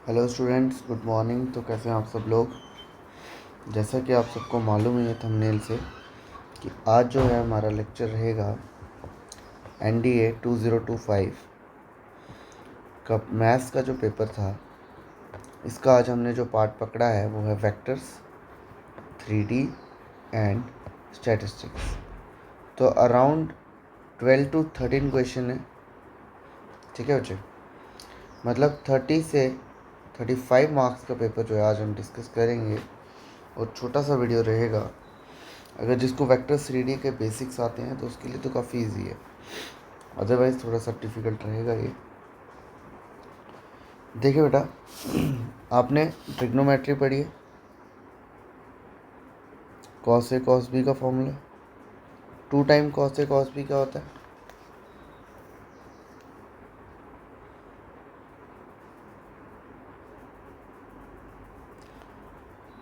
Hello students, good morning. तो कैसे हैं आप सब लोग। जैसा कि आप सबको मालूम ही है थंबनेल से कि आज जो है हमारा लेक्चर रहेगा NDA 2025 का मैथ्स का जो पेपर था। इसका आज हमने जो पार्ट पकड़ा है वो है वेक्टर्स, 3D एंड स्टैटिस्टिक्स। तो अराउंड 12 to 13 क्वेश्चन है। ठीक है बच्चे, मतलब 30 से 35 मार्क्स का पेपर जो है आज हम डिस्कस करेंगे और छोटा सा वीडियो रहेगा। अगर जिसको वेक्टर्स 3D के बेसिक्स आते हैं तो उसके लिए तो काफ़ी इजी है, अदरवाइज़ थोड़ा सा डिफ़िकल्ट रहेगा ये। देखिए बेटा, आपने ट्रिग्नोमेट्री पढ़ी है। कॉस ए कॉस बी का formula 2 time cos A cos B क्या होता है?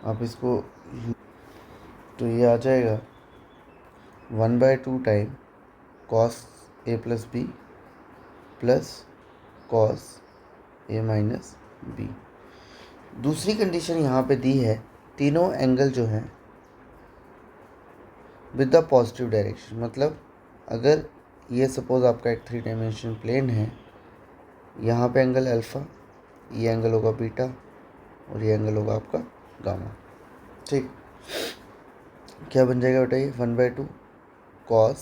आप इसको तो ये आ जाएगा 1/2 time cos A plus B plus cos A minus B. दूसरी कंडीशन यहाँ पे दी है, तीनों एंगल जो हैं विद द पॉजिटिव डायरेक्शन। मतलब अगर ये सपोज़ आपका एक 3 डायमेंशन प्लेन है, यहाँ पे एंगल अल्फ़ा, ये एंगल होगा बीटा और ये एंगल होगा आपका गामा। ठीक, क्या बन जाएगा बेटा? ये 1/2 cos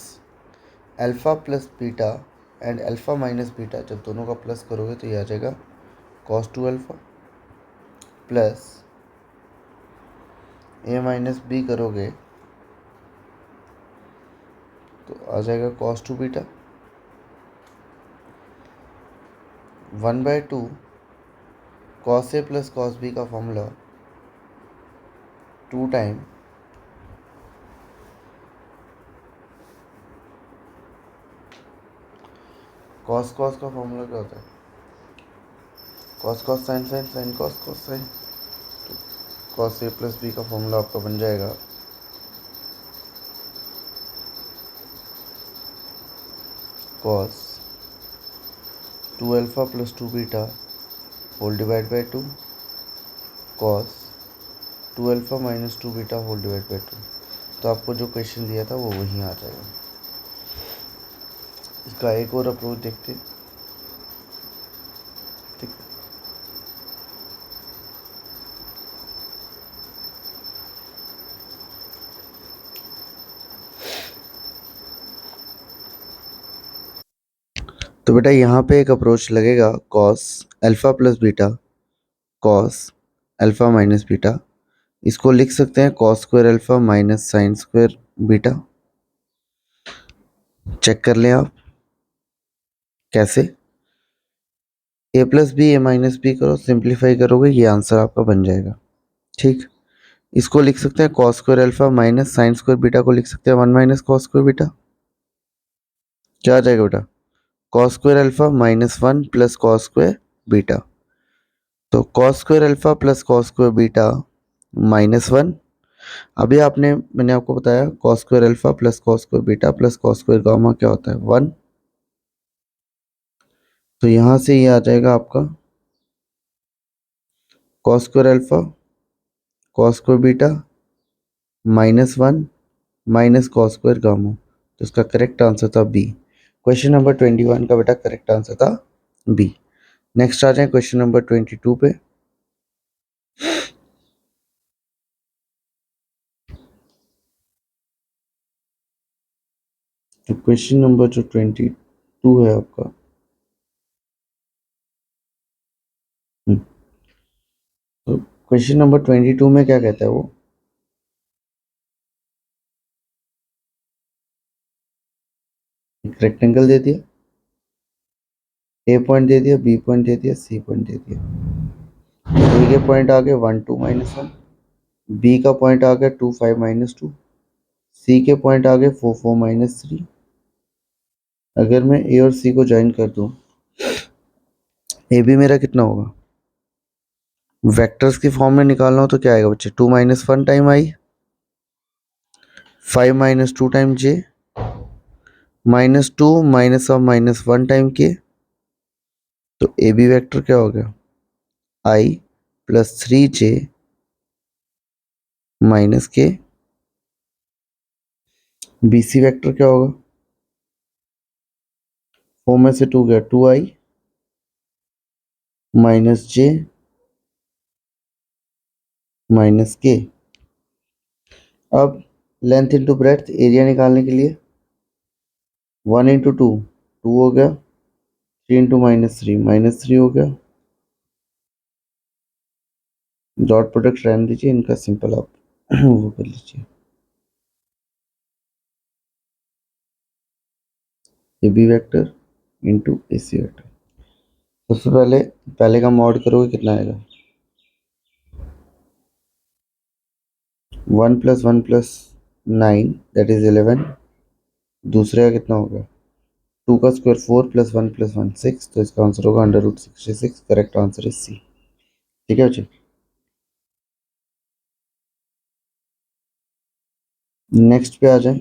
alpha plus beta and alpha minus beta, जब दोनों का प्लस करोगे तो ये आ जाएगा cos 2 अल्फ़ा प्लस ए माइनस बी करोगे तो आ जाएगा cos 2 beta. 1/2 cos A plus cos B का फॉर्मूला 2 टाइम cos cos का फॉर्मूला क्या होता है? cos cos sin sin sin cos cos sin। तो cos ए प्लस बी का फॉर्मूला आपका बन जाएगा cos 2 alpha plus 2 beta whole divide by 2 cos 2 alpha minus 2 beta whole divide by 2। तो आपको जो क्वेश्चन दिया था वो वहीं आ जाएगा। इसका एक और अप्रोच देखते हैं। ठीक, तो बेटा यहाँ पे एक अप्रोच लगेगा cos alpha plus beta cos alpha minus beta. इसको लिख सकते हैं cos square alpha minus sine square beta. Check कर लें आप कैसे। A plus B A minus B करो, सिंप्लीफाई करोगे ये आंसर आपका बन जाएगा। ठीक, इसको लिख सकते हैं cos square alpha minus sine square beta को लिख सकते हैं 1 माइनस कॉस स्क्वायर बीटा। क्या आ जाएगा बेटा? cos square alpha minus 1 plus cos square beta. तो cos square alpha plus cos square beta -1। अभी मैंने आपको बताया cos square alpha plus cos square beta plus cos square gamma क्या होता है? 1। तो यहाँ से ये आ जाएगा आपका cos square alpha cos square beta -1 minus cos square gamma. तो इसका करेक्ट आंसर था बी। क्वेश्चन नंबर 21 का बेटा करेक्ट आंसर था बी। नेक्स्ट आ जाए क्वेश्चन नंबर 22 पे। तो क्वेश्चन नंबर जो 22 है आपका, तो क्वेश्चन नंबर 22 में क्या कहता है वो? एक रेक्टेंगल दे दिया, ए पॉइंट दे दिया, बी पॉइंट दे दिया, सी पॉइंट दे दिया। ए के पॉइंट आ गए 1 2 -1, बी का पॉइंट आ गया 2 5 -2, सी के पॉइंट आ गए 4 4 -3। अगर मैं ए और सी को ज्वाइन कर दूं, ए बी मेरा कितना होगा? वेक्टर्स की फॉर्म में निकालना हो तो क्या आएगा बच्चे? 2 -1 time I, 5 -2 time J, -2 -1 time के। तो ए बी वैक्टर क्या हो गया? आई प्लस 3j माइनस के। BC वेक्टर क्या होगा? 4 में से 2 गया, 2i माइनस जे माइनस के। अब लेंथ इंटू ब्रेड्थ, एरिया निकालने के लिए 1 इंटू 2 2 हो गया, 3 इंटू -3 हो गया। डॉट प्रोडक्ट रहने दीजिए, इनका सिंपल आप वो कर लीजिए। A B vector into A C vector. सबसे पहले का मॉड करोगे कितना आएगा? 1 + 1 + 9 दैट इज 11। दूसरे का कितना होगा? 2 का स्क्वायर 4 + 1 + 1 6। तो इसका आंसर होगा √66। Correct answer is C. ठीक है बच्चे, नेक्स्ट पे आ जाए।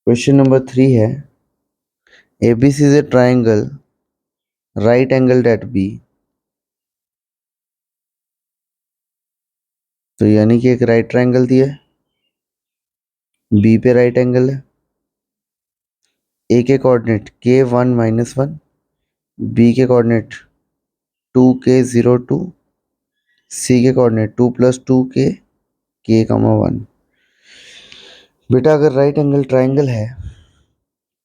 क्वेश्चन नंबर 3 है, ABC is a triangle right angled at B. तो यानी कि एक राइट ट्राइंगल दिया है, बी पे राइट एंगल है, ए के कोऑर्डिनेट k1 - 1, बी के कोऑर्डिनेट 2k02, सी के कोऑर्डिनेट 2 + 2k k, 1। बेटा अगर राइट एंगल ट्राइंगल है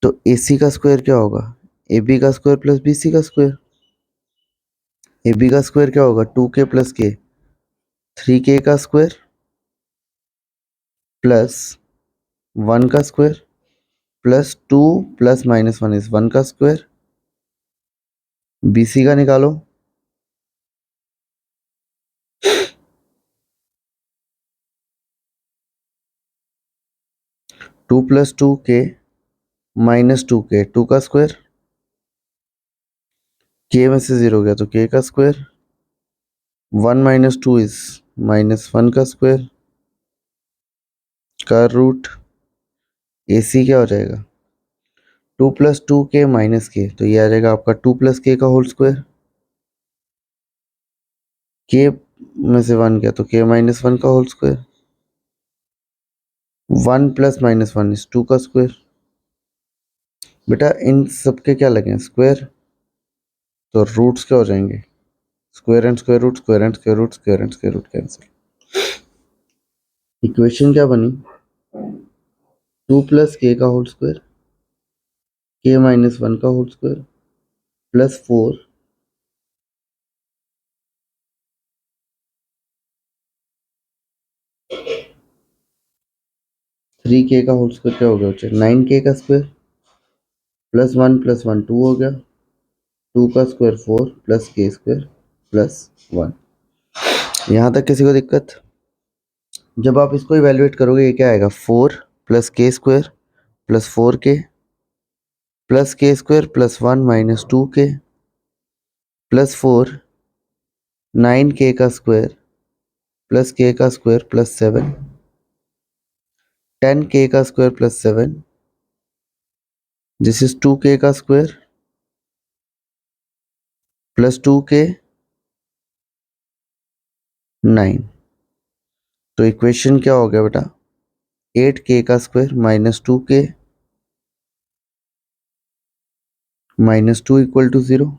तो AC का स्क्वायर क्या होगा? AB का स्क्वायर प्लस BC का स्क्वायर। AB का स्क्वायर क्या होगा? 2k + k, 3k का स्क्वायर प्लस 1 का स्क्वायर प्लस 2 + -1 इज 1 का स्क्वायर। BC का निकालो। 2 + 2k -2k, 2 का स्क्वायर, k में से 0 गया तो k का स्क्वायर, 1 - 2 इज -1 का स्क्वायर का रूट। AC क्या हो जाएगा? 2 + 2k -k, तो ये आ जाएगा आपका 2 + k का होल स्क्वायर। k में से 1 गया तो k -1 का होल स्क्वायर। 1 + -1 इज 2 का स्क्वायर। बेटा इन सब के क्या लगे? स्क्वायर, तो रूट्स क्या हो जाएंगे? Square and square root, square and square root, square and square root cancel. Equation क्या बनी? 2 + k का होल स्क्वायर, k -1 का होल स्क्वायर प्लस 4 3k का होल स्क्वायर क्या हो गया बच्चे? 9k का स्क्वायर प्लस 1 + 1 2 हो गया, 2 का square 4 plus k square plus 1। यहाँ तक किसी को दिक्कत? जब आप इसको इवेल्युएट करोगे ये क्या आएगा? 4 + k square plus 4k plus k square plus 1 - 2k plus 4 9k का स्क्वायर प्लस k का स्क्वायर प्लस 7 10k का square plus 7, this is 2k का स्क्वायर प्लस 2k 9। तो इक्वेशन क्या हो गया बेटा? 8k का स्क्वायर -2k -2 = 0।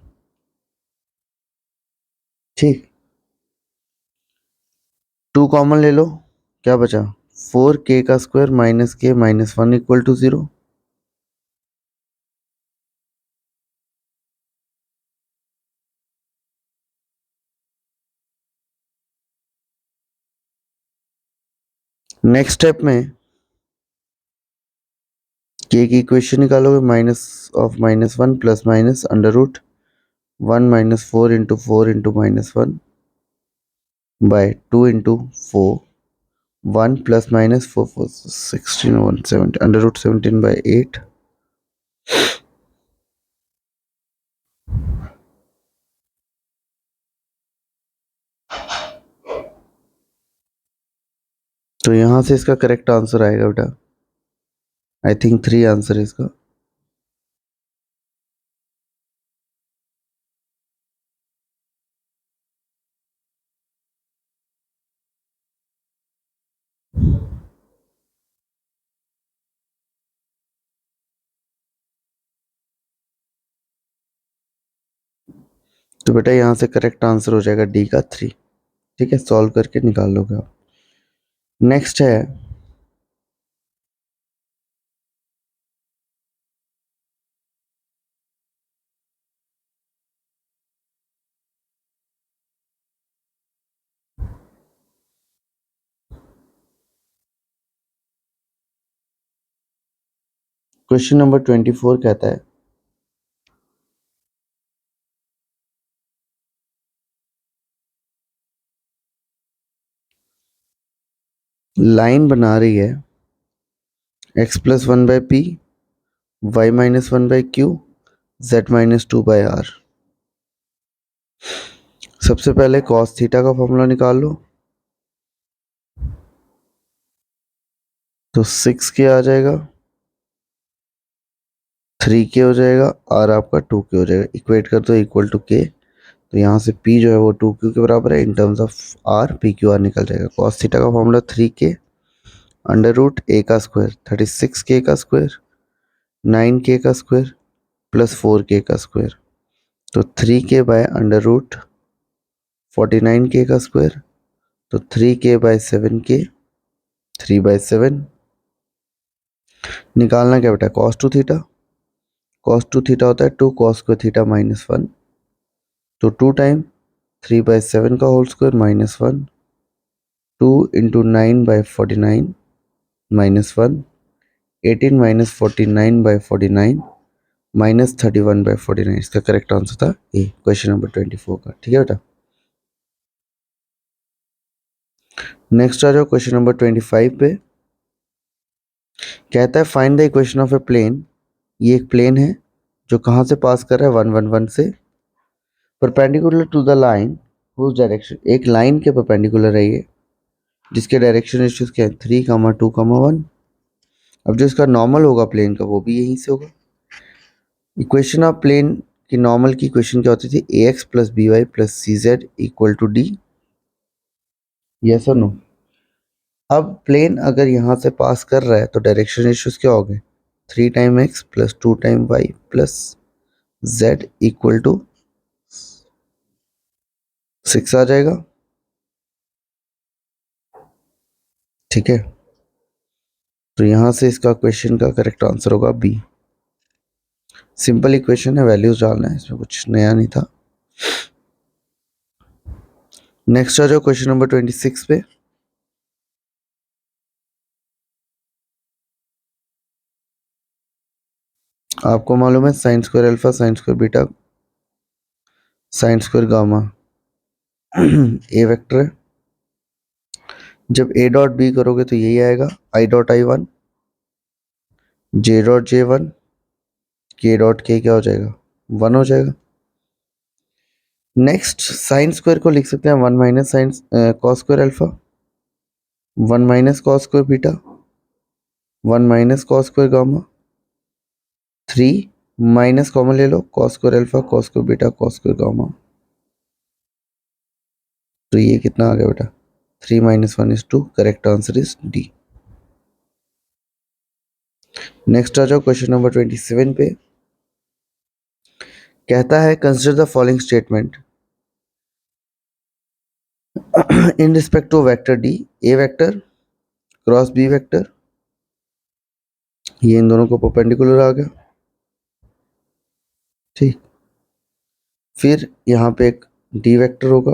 ठीक, 2 कॉमन ले लो, क्या बचा? 4k का स्क्वायर -k -1 = 0। नेक्स्ट स्टेप में k की इक्वेशन निकालोगे, -(-1 + -√1 - 4 × 4 × -1 by 2 × 4 1 + -4 4 16 1 17 √17/8। तो यहाँ से इसका करेक्ट आंसर आएगा बेटा, आई थिंक 3 आंसर है इसका। तो बेटा यहाँ से करेक्ट आंसर हो जाएगा डी का 3। ठीक है, सॉल्व करके निकाल लोगे आप। नेक्स्ट है क्वेश्चन नंबर 24 कहता है लाइन बना रही है x plus 1/p, y minus 1/q, z minus 2/r। सबसे पहले cos थीटा का फॉर्मूला निकाल लो। तो 6k आ जाएगा, 3k हो जाएगा, r आपका 2k हो जाएगा। इक्वेट कर दो इक्वल टू k। तो यहाँ से p जो है वो 2q के बराबर है। In terms of r pqr निकल जाएगा। cos थीटा का formula 3k under root a का स्क्वायर 36k का स्क्वायर 9k का स्क्वायर प्लस 4k का स्क्वायर। तो 3k by under root 49k का स्क्वायर। तो 3k बाय 7k 3/7। निकालना क्या बेटा, cos two theta. cos two theta होता है 2 cos स्क्वायर थीटा माइनस 1। तो 2 टाइम 3/7 का whole square minus 1, 2 into 9/49 minus 1, 18 minus 49/49 minus 31/49। इसका करेक्ट आंसर था ए, क्वेश्चन नंबर 24 का। ठीक है बेटा। नेक्स्ट आ जाओ क्वेश्चन नंबर 25 पे। कहता है find the equation of a plane. ये एक प्लेन है जो कहाँ से पास कर रहा है, 1 1 1 से, perpendicular to the line whose direction. एक लाइन के परपेंडिकुलर है ये, जिसके डायरेक्शन इश्यूज क्या है 3, 2, 1। अब जो इसका नॉर्मल होगा प्लेन का वो भी यहीं से होगा। इक्वेशन ऑफ प्लेन की नॉर्मल की इक्वेशन क्या होती थी, a x plus b y plus c z equal to d. Yes और नो। अब प्लेन अगर यहाँ से पास कर रहा है तो डायरेक्शन इश्यूज क्या हो गए, 3 time X plus 2 time Y plus Z equal to 6 आ जाएगा। ठीक है, तो यहाँ से इसका क्वेश्चन का करेक्ट आंसर होगा बी। सिंपल इक्वेशन है, वैल्यूज डालना है, इसमें कुछ नया नहीं था। नेक्स्ट आ जाओ क्वेश्चन नंबर 26 पे। आपको मालूम है sine square alpha sign square beta sine square gamma ए वेक्टर है। जब ए डॉट बी करोगे तो यही आएगा, I dot I1, J dot J1, के डॉट के क्या हो जाएगा 1 हो जाएगा। नेक्स्ट साइन स्क्वायर को लिख सकते हैं 1 minus sine cos square alpha, 1 minus cos square beta, 1 minus cos square gamma, 3 minus common ले लो, cos square alpha cos square beta cos square gamma. तो ये कितना आ गया बेटा, 3 minus 1 is 2। Correct answer is d. Next आ जाओ क्वेश्चन नंबर 27 पे। कहता है consider the following statement in respect to vector d. A vector cross b vector, ये इन दोनों को परपेंडिकुलर आ गया। ठीक, फिर यहाँ पे एक डी वेक्टर होगा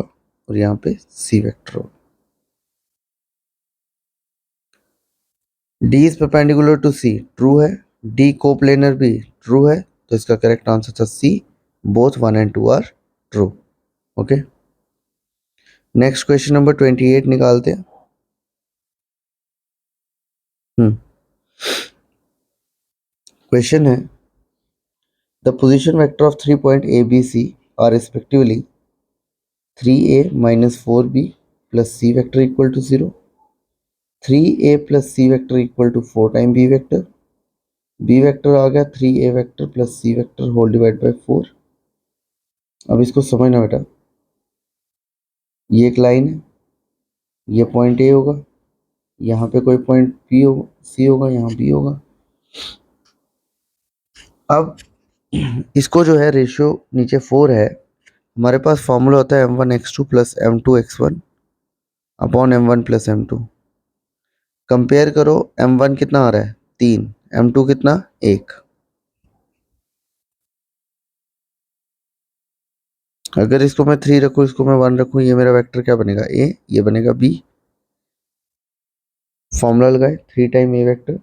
और यहाँ पे सी वेक्टर होगा। D is perpendicular to c, true है। डी कोप्लेनर भी ट्रू है, तो इसका करेक्ट आंसर था c. Both 1 and 2 are true. Okay, next question number 28 निकालते हैं। क्वेश्चन है the position vector of 3 point a b c are respectively 3a minus 4b plus c vector equal to 0, 3a plus c vector equal to 4 time b vector, b vector आ गया 3a vector plus c vector whole divide by 4। अब इसको समझना बेटा, ये एक line है, ये पॉइंट ए होगा, यहाँ पे कोई पॉइंट बी होगा, सी होगा, यहाँ बी होगा। अब इसको जो है रेशियो नीचे 4 है, हमारे पास फॉर्मूला होता है m1x2 plus m2x1 upon m1 plus m2। Compare करो, m1 कितना आ रहा है 3, m2 कितना 1। अगर इसको मैं 3 रखूँ, इसको मैं 1 रखूँ, ये मेरा वेक्टर क्या बनेगा a, ये बनेगा b। फॉर्मूला लगाए 3 time a vector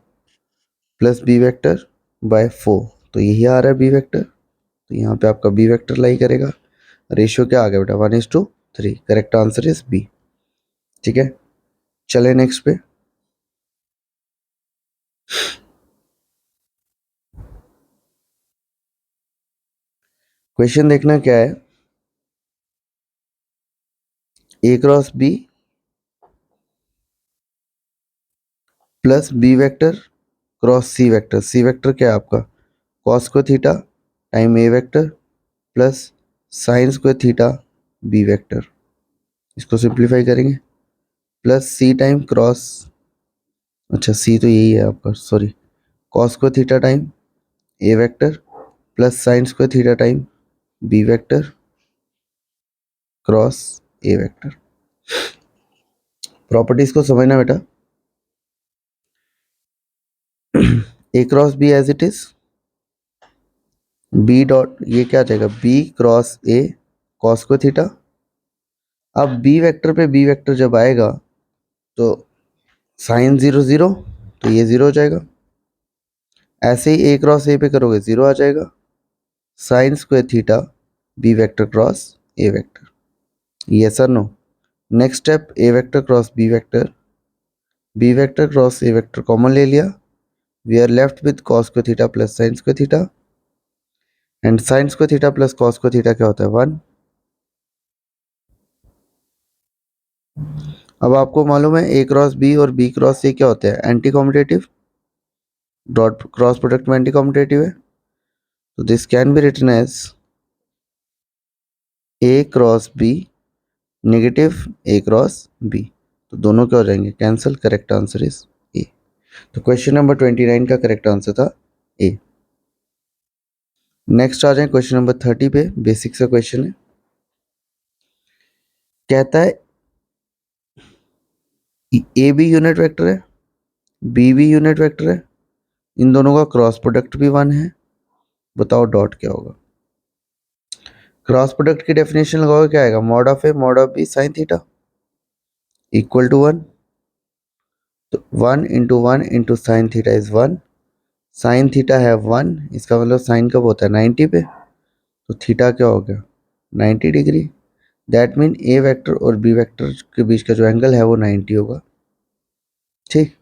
plus b vector by 4, तो यही आ रहा है b वेक्टर। तो यहाँ पे आपका b वेक्टर लाई करेगा। रेशियो क्या आ गया बेटा 1:3। Correct answer is b. ठीक है, चले नेक्स्ट पे। क्वेश्चन देखना क्या है, a cross b plus b vector cross c vector. C vector क्या है आपका cos square theta time a vector plus sine square theta b vector. इसको सिंप्लीफाई करेंगे प्लस सी टाइम क्रॉस, अच्छा सी तो यही है आपका, sorry, cos square theta time a vector plus sine square theta time b vector cross a vector. Properties को समझना बेटा। A cross b as it is, b dot, ये क्या आ जाएगा b cross a cos square theta. अब b vector पे b vector जब आएगा तो साइन 0 0, तो ये 0 हो जाएगा। ऐसे ही ए क्रॉस ए पे करोगे 0 आ जाएगा। Sine square theta b vector cross a vector, yes और no. Next step a vector cross b vector cross a vector common ले लिया, we are left with cos square theta plus sine square theta, and sine square theta plus cos square theta क्या होता है 1। अब आपको मालूम है a cross b और बी क्रॉस ए क्या होते हैं anti commutative, dot cross product में एंटी कॉम्पिटेटिव है, तो this can be written as A cross B negative A cross B, तो दोनों क्या हो जाएंगे cancel. Correct answer is A. तो क्वेश्चन नंबर 29 का करेक्ट आंसर था ए। नेक्स्ट आ जाए क्वेश्चन नंबर 30 पे, बेसिक सा क्वेश्चन है। कहता है ए बी यूनिट वेक्टर है, बी भी यूनिट वेक्टर है, इन दोनों का क्रॉस प्रोडक्ट भी 1 है, बताओ डॉट क्या होगा। क्रॉस प्रोडक्ट की डेफिनेशन लगाओगे क्या आएगा mod of A mod of B sine theta equal to 1, तो 1 into 1 into sine theta is 1, sine theta है 1, इसका मतलब साइन कब होता है 90 पे, तो थीटा क्या हो गया 90 degree. That mean A vector और बी वेक्टर के बीच का जो एंगल है वो 90 होगा। ठीक,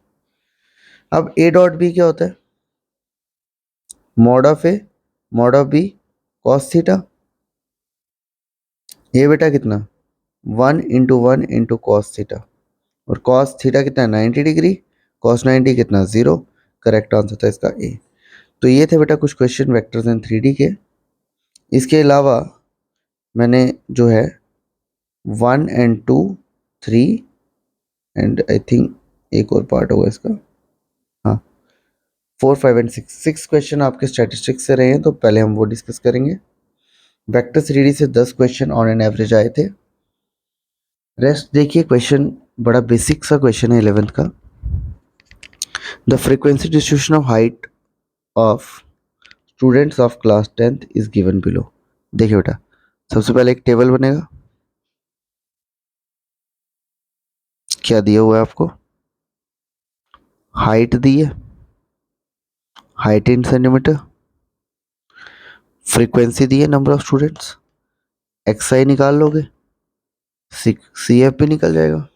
अब ए डॉट बी क्या होता है mod of A mod of b cos theta. A बेटा कितना 1 इंटू कॉस थीटा, और कॉस थीटा कितना है 90 डिग्री, कॉस 90 कितना 0। करेक्ट आंसर था इसका ए। तो ये थे बेटा कुछ क्वेश्चन वेक्टर्स इन 3D के। इसके अलावा मैंने जो है 1 एंड 2 3 एंड आई थिंक एक और पार्ट होगा इसका, हाँ 4 5 एंड 6 क्वेश्चन आपके स्टैटिस्टिक्स से रहे हैं, तो पहले हम वो डिस्कस करेंगे। वेक्टर 3D से 10 क्वेश्चन ऑन एन एवरेज आए थे। रेस्ट देखिए, क्वेश्चन बड़ा बेसिक सा क्वेश्चन है 11th का। The frequency distribution of height of students of class 10th is given below. देखिए बेटा, सबसे पहले एक टेबल बनेगा, क्या दिया हुआ है आपको हाइट दी है, हाइट इन सेंटीमीटर, फ्रीक्वेंसी दी है नंबर ऑफ स्टूडेंट्स, एक्सआई निकाल लोगे, सी एफ भी निकल जाएगा।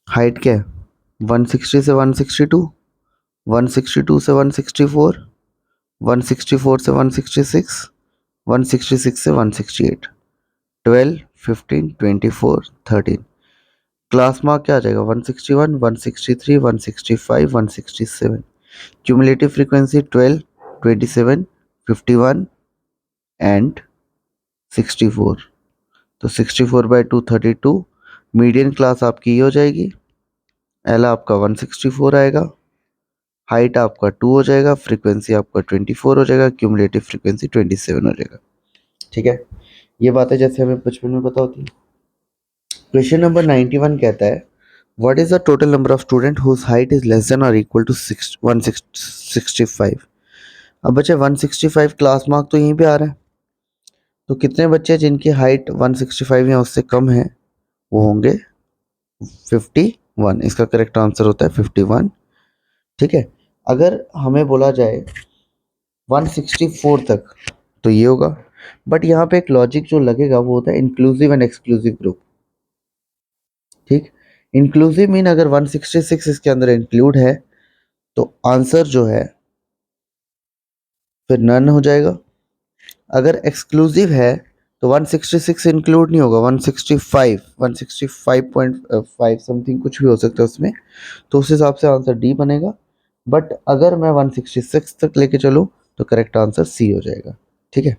हाइट क्या है 160 से 162, 162 से 164, 164 से 166, 166 से 168, 12 15 24 13। क्लास मार्क क्या आ जाएगा 161 163 165 167। क्यूमुलेटिव फ्रीक्वेंसी 12 27 51 एंड 64, तो 64/2 32। मीडियन क्लास आपकी ये हो जाएगी, एल आपका 164 आएगा, हाइट आपका 2 हो जाएगा, फ्रीक्वेंसी आपका 24 हो जाएगा, क्यूमुलेटिव फ्रीक्वेंसी 27 हो जाएगा। ठीक है, ये बातें जैसे हमें बचपन में पता होती है। क्वेश्चन नंबर 91 कहता है what is the total number of student whose height is less than और इक्वल टू 165। अब बच्चे 165 क्लास मार्क तो यहीं पे आ रहा है, तो कितने बच्चे जिनकी हाइट 165 या उससे कम है वो होंगे 51। इसका करेक्ट आंसर होता है 51। ठीक है, अगर हमें बोला जाए 164 तक तो ये होगा, बट यहाँ पे एक लॉजिक जो लगेगा वो होता है इंक्लूसिव एंड एक्सक्लूसिव ग्रुप। ठीक, इंक्लूसिव मीन अगर 166 इसके अंदर इंक्लूड है तो आंसर जो है फिर नन हो जाएगा। अगर एक्सक्लूसिव है तो 166 इंक्लूड नहीं होगा, 165 165.5 समथिंग कुछ भी हो सकता है उसमें, तो उस हिसाब से आंसर डी बनेगा। बट अगर मैं 166 तक लेके चलूँ तो करेक्ट आंसर सी हो जाएगा। ठीक है,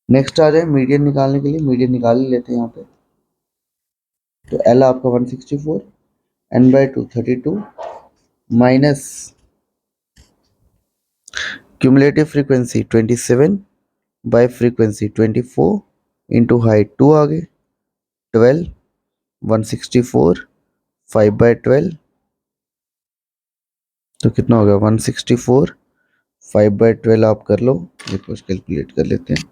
नेक्स्ट आ जाए मीडियन निकालने के लिए। मीडियन निकाल ही लेते हैं यहाँ पे। तो एल आपका 164, N by 2 32 minus cumulative frequency 27 by frequency 24 into height 2 आ गए 12 164 5/12, तो कितना हो गया 164 5/12। आप कर लो, एक बार कैलकुलेट कर लेते हैं।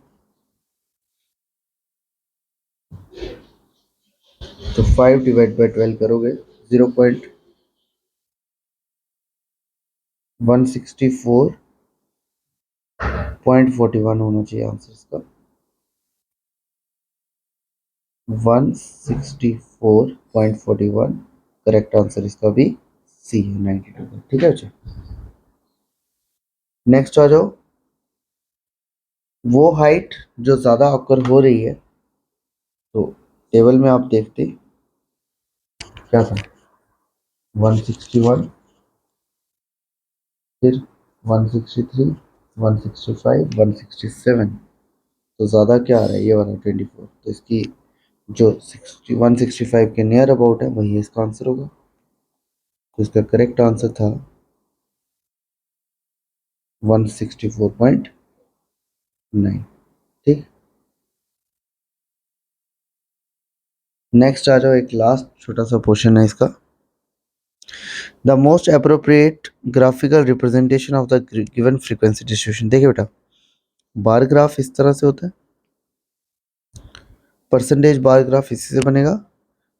तो 5 डिवाइड बाई 12 करोगे 0.164.41 होना चाहिए आंसर इसका। 164.41 करेक्ट आंसर इसका भी सी है 92 का। ठीक है अच्छा, नेक्स्ट आ जाओ। वो हाइट जो ज़्यादा ऑकर हो रही है, तो टेबल में आप देखते क्या था 161, फिर 163 165 167, तो ज़्यादा क्या आ रहा है ये वाला 24, तो इसकी जो 165 के नियर अबाउट है वही इसका आंसर होगा। तो इसका करेक्ट आंसर था 164.9। ठीक, नेक्स्ट आ जाओ, एक लास्ट छोटा सा पोर्शन है इसका। The most appropriate graphical representation of the given frequency distribution. देखिए बेटा, बार ग्राफ इस तरह से होता है, परसेंटेज बार ग्राफ इसी से बनेगा।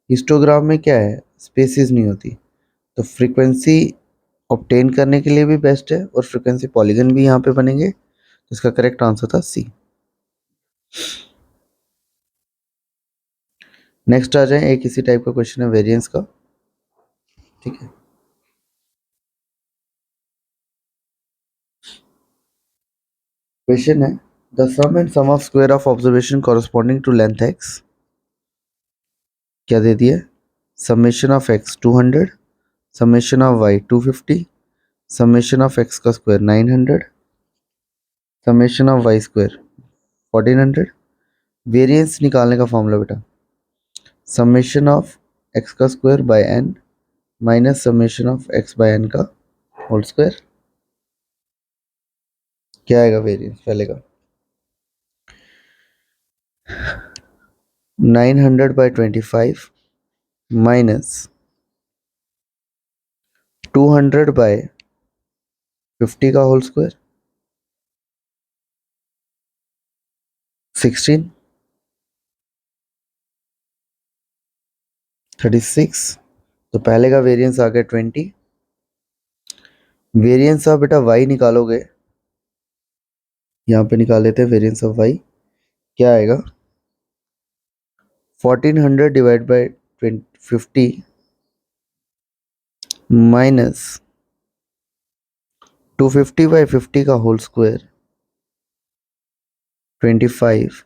हिस्टोग्राम में क्या है, स्पेसिस नहीं होती, तो फ्रीक्वेंसी ऑब्टेन करने के लिए भी बेस्ट है और फ्रीक्वेंसी पॉलीगन भी यहाँ पे बनेंगे। तो इसका करेक्ट आंसर था सी। नेक्स्ट आ जाए, एक इसी टाइप का क्वेश्चन है वेरिएंस का। ठीक है, क्वेश्चन है the sum and sum of square of observation corresponding to length x. क्या दे दिया, summation of x 200, summation of y 250, summation of x का square 900, summation of y square 1400। Variance निकालने का फॉर्मूला बेटा, समेशन ऑफ एक्स का square by n minus summation of x by n का whole square. क्या आएगा वेरिएंस पहले का, 900/25 माइनस 200/50 का होल स्क्वायर 16 36। तो पहले का वेरिएंस आ गया 20। वेरिएंस ऑफ बेटा वाई निकालोगे, यहाँ पे निकाल लेते हैं वेरिएंस ऑफ वाई। क्या आएगा 1400 डिवाइड बाई 50 माइनस 250/50 का होल स्क्वायर 25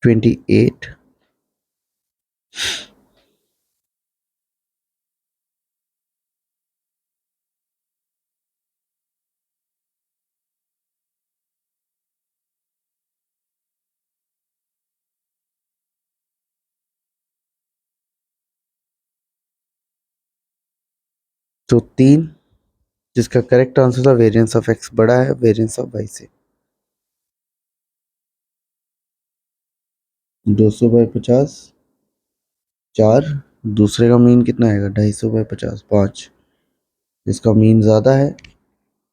28। तो 3, जिसका करेक्ट आंसर था वेरिएंस ऑफ एक्स बड़ा है वेरिएंस ऑफ वाई से। 200/50, 4। दूसरे का मीन कितना आएगा? 250/50, 5। इसका मीन ज़्यादा है,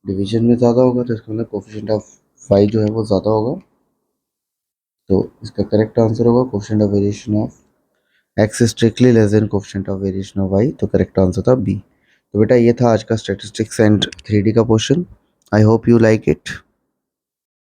डिवीजन में ज़्यादा होगा, तो इसका मतलब कोफिशिएंट ऑफ फाई जो है वो ज़्यादा होगा। तो इसका करेक्ट आंसर होगा coefficient of variation of X strictly less than coefficient of variation of Y. तो करेक्ट आंसर था बी। तो बेटा ये था आज का स्टैटिस्टिक्स एंड 3D का question. I hope you like it.